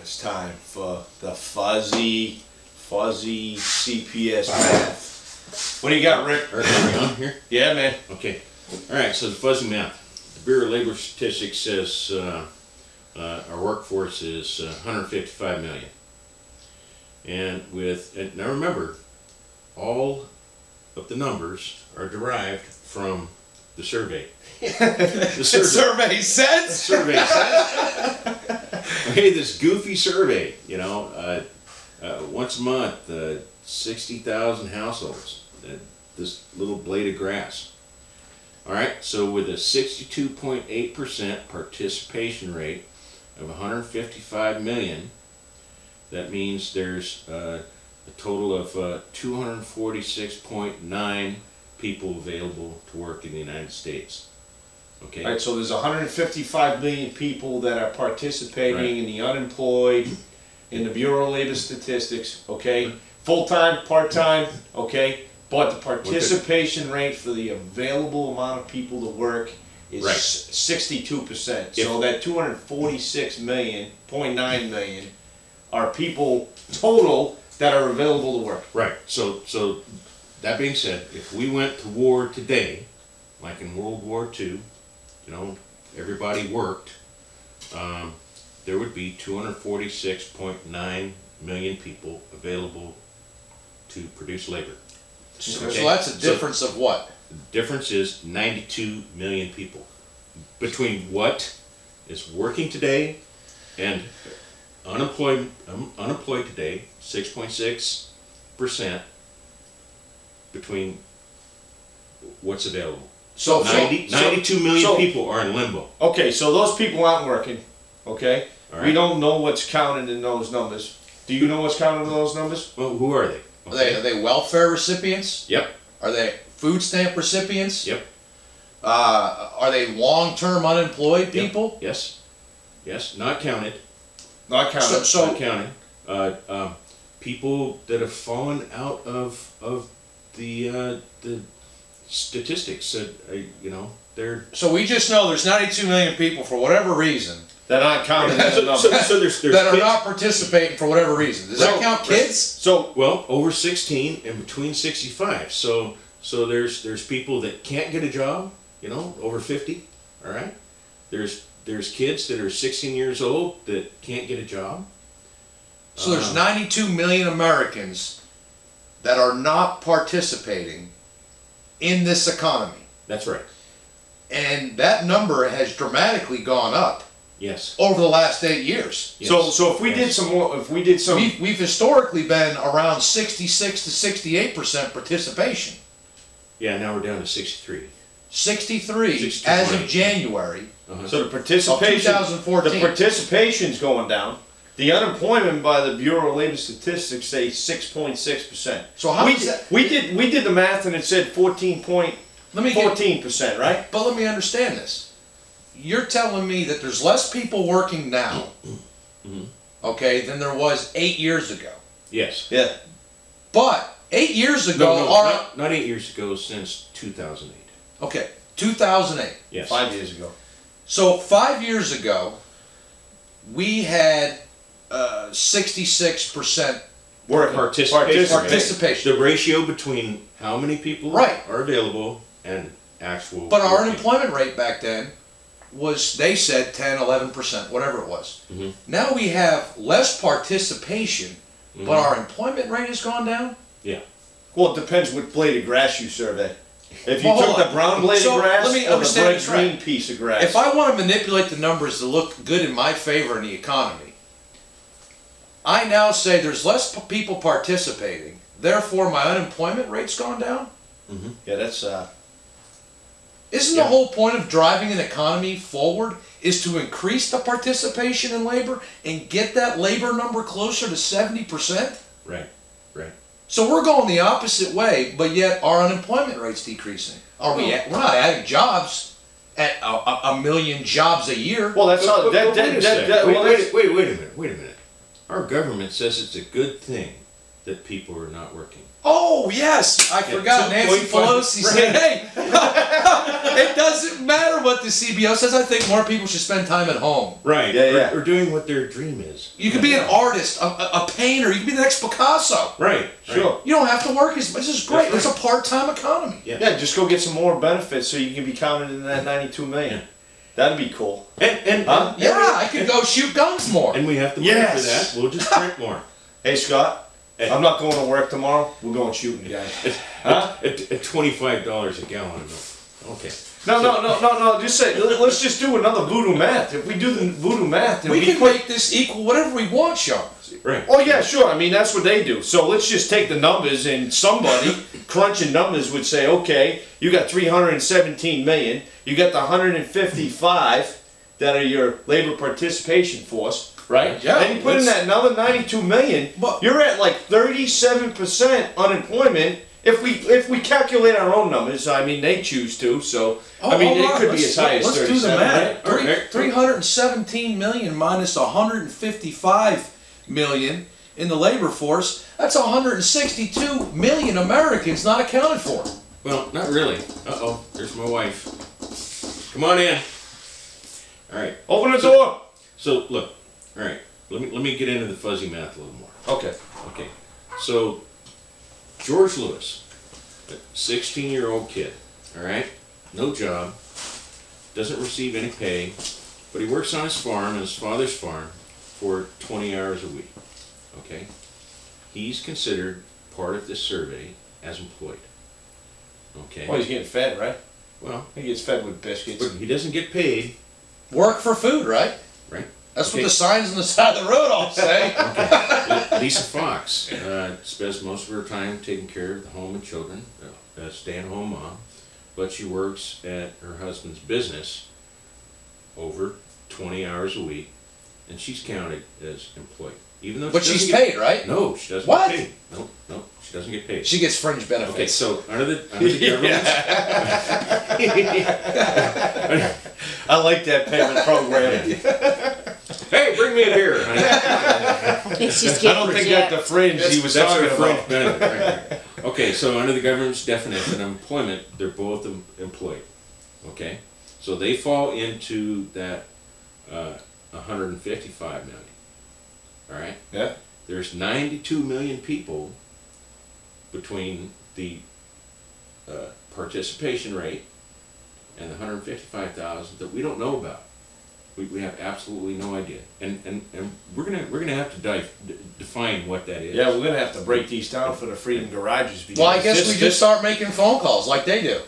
it's time for the fuzzy CPS math. What do you got, Rick? Are we on here? Yeah, man. Okay. All right, so the fuzzy math. The Bureau of Labor Statistics says our workforce is 155 million. And now remember, all of the numbers are derived from the survey. The survey says? The survey says. Okay, this goofy survey, you know, once a month, 60,000 households, this little blade of grass. All right, so with a 62.8% participation rate of 155 million, that means there's a total of 246.9 people available to work in the United States. Okay. All right, so there's 155 million people that are participating in the unemployed, in the Bureau of Labor Statistics, okay? Full-time, part-time, okay? But the participation rate for the available amount of people to work is 62%. So that 246.9 million are people total that are available to work. Right. So that being said, if we went to war today, like in World War II, you know, everybody worked, there would be 246.9 million people available to produce labor. So that's a difference of what? The difference is 92 million people between what is working today and unemployed today, 6.6% between what's available. So 92 million people are in limbo. Okay, so those people aren't working, okay? All right. We don't know what's counted in those numbers. Do you know what's counted in those numbers? Well, who are they? Okay. Are they welfare recipients? Yep. Are they food stamp recipients? Yep. Are they long-term unemployed people? Yep. Yes. Yes. Not counted. Not counted. Not counted. People that have fallen out of the statistics. You know, they're. So we just know there's 92 million people for whatever reason They're not counted as a number. So there's that are kids. not participating for whatever reason. Does that count kids? So Well, over 16 and between 65. So there's people that can't get a job, you know, over 50. All right. There's kids that are 16 years old that can't get a job. So there's 92 million Americans that are not participating in this economy. That's right. And that number has dramatically gone up Yes. over the last 8 years. Yes. so if we did some more, We've historically been around 66 to 68% participation. Yeah. Now we're down to 63. 63 as of January. so the participation, Of 2014. the participation's going down. The unemployment by the Bureau of Labor Statistics say 6.6%. So how is that? We did the math and it said 14%, right? But let me understand this. You're telling me that there's less people working now, okay, than there was 8 years ago. Yes. Yeah. But 8 years ago, not 8 years ago, since 2008. okay, 2008. Yes. 5 years ago. So 5 years ago, we had 66% participation. The ratio between how many people Right. are available and actual. But our working. unemployment rate back then was, they said 10, 11%, whatever it was. Now we have less participation, but our employment rate has gone down? Yeah. Well, it depends what blade of grass you survey. If you Well, took hold the on. brown blade So, of grass let me or the understand bright this right. green piece of grass. If I want to manipulate the numbers to look good in my favor in the economy, I now say there's less people participating, therefore my unemployment rate's gone down? Yeah, that's Isn't the whole point of driving an economy forward is to increase the participation in labor and get that labor number closer to 70%? Right. Right. So we're going the opposite way, but yet our unemployment rate's decreasing. We're not adding jobs at a million jobs a year. well. That's not Wait a minute. Our government says it's a good thing that people are not working. Oh, yes, I forgot. Nancy 2.5 Pelosi said, hey, it doesn't matter what the CBO says. I think more people should spend time at home. Right. Yeah. Or doing what their dream is. You could be an artist, a painter. You could be the next Picasso. Right. Sure. You don't have to work as much. This is great. That's There's a part-time economy. Yeah, just go get some more benefits so you can be counted in that 92 million. Yeah. That'd be cool. And Yeah, I could go shoot guns more. And we have the money Yes. for that. We'll just print more. Hey, Scott. Hey. I'm not going to work tomorrow. We're going shooting, guys. Huh? At $25 a gallon. Okay. No. Just say, let's just do another voodoo math. If we do the voodoo math, then We can put. make this equal whatever we want, Sean. Right. Oh yeah, sure. I mean, that's what they do. So let's just take the numbers, and somebody crunching numbers would say, okay, you got 317 million. You got the 155 that are your labor participation force, right? Yeah, And you put in that another 92 million. But- You're at like 37% unemployment. If we calculate our own numbers, I mean, they choose to. So I mean, it could be as high as 37. Let's do the math. Right. 317 million minus 155 million in the labor force. That's 162 million Americans not accounted for. Well, not really. Uh-oh. There's my wife. Come on in. All right. Open the door. So, look. All right. Let me get into the fuzzy math a little more. Okay. Okay. So, George Lewis, a 16-year-old kid, all right? No job, doesn't receive any pay, but he works on his farm, his father's farm, for 20 hours a week, okay? He's considered part of this survey as employed, okay? Well, he's getting fed, right? Well, He gets fed with biscuits. but he doesn't get paid, Work for food, right? right? That's Okay. what the signs on the side of the road all say. Lisa Fox spends most of her time taking care of the home and children, a stay-at-home mom, but she works at her husband's business over 20 hours a week, and she's counted as employed. Even though But she she's doesn't get paid, right? No, she doesn't What? get paid. No, she doesn't get paid. She gets fringe benefits. Okay, so under the government's I like that payment program. hey, bring me a beer, honey. It's just I don't think that's the fringe he was That's talking our about. fringe benefit. Right. Okay, so under the government's definition of employment, they're both employed. Okay, so they fall into that 155 million. All right. Yeah. There's 92 million people between the participation rate and the 155,000 that we don't know about. We have absolutely no idea, and we're gonna have to define what that is. Yeah, we're gonna have to break these down for the Freedom Garages. because Well, I guess this- we just start making phone calls like they do.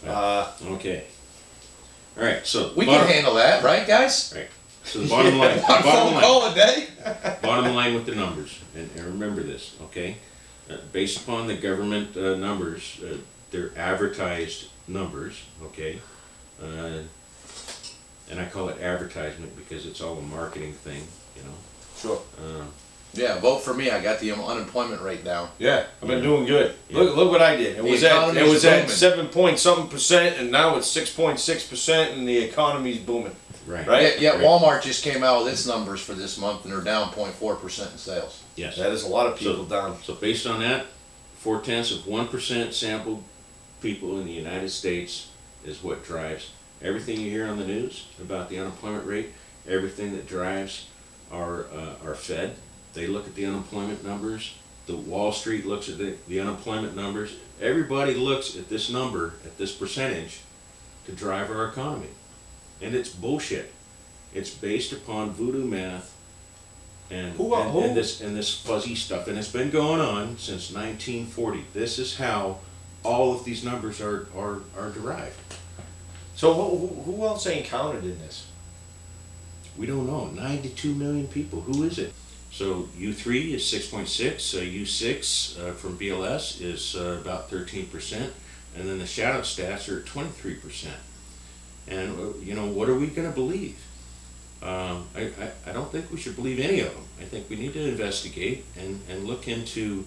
Okay. All right. So We can handle that, right, guys? Right. So the bottom line. One phone call a day? Bottom line with the numbers, and remember this, okay? Based upon the government numbers, they're advertised numbers, okay? And I call it advertisement because it's all a marketing thing, you know? Sure. Yeah, vote for me. I got the unemployment rate down. Yeah, I've been doing good. Yeah. Look what I did. It The was at economy's 7-point-something%, and now it's 6.6%, and the economy's booming. Right. Right. Yet Walmart just came out with its numbers for this month, and they're down 0.4% in sales. Yes. That is a lot of people down. So based on that, 0.4% sampled people in the United States is what drives everything you hear on the news about the unemployment rate. Everything that drives our Fed. They look at the unemployment numbers. The Wall Street looks at the unemployment numbers. Everybody looks at this number, at this percentage, to drive our economy. And it's bullshit. It's based upon voodoo math and this fuzzy stuff, and it's been going on since 1940. This is how all of these numbers are derived. So who else ain't counted in this? We don't know. 92 million people. Who is it? So U3 is 6.6. U6 from BLS is about 13%, and then the shadow stats are at 23%. And you know, what are we going to believe? I don't think we should believe any of them. I think we need to investigate and look into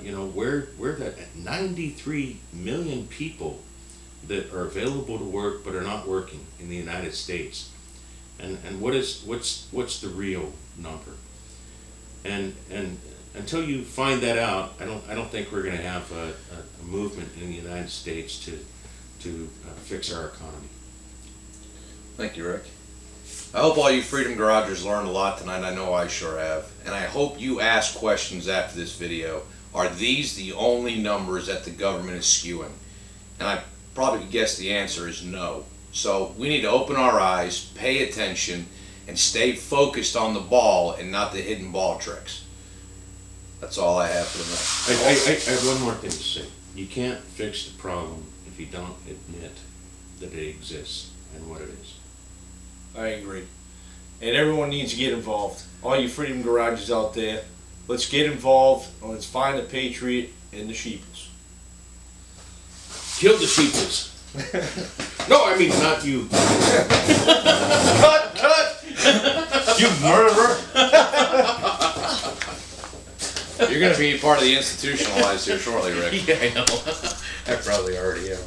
you know, where the 93 million people that are available to work but are not working in the United States, and what's the real number? And until you find that out, I don't think we're going to have a movement in the United States to fix our economy. Thank you, Rick. I hope all you Freedom Garagers learned a lot tonight. I know I sure have. And I hope you ask questions after this video. Are these the only numbers that the government is skewing? And I probably guess the answer is no. So we need to open our eyes, pay attention, and stay focused on the ball and not the hidden ball tricks. That's all I have for the night. I have one more thing to say. You can't fix the problem if you don't admit that it exists and what it is. I agree. And everyone needs to get involved. All you Freedom Garages out there, let's get involved and let's find the Patriot and the Sheeples. Kill the Sheeples. No, I mean not you. Cut! You murderer! You're going to be part of the institutionalized here shortly, Rick. Yeah, I know. I probably already am.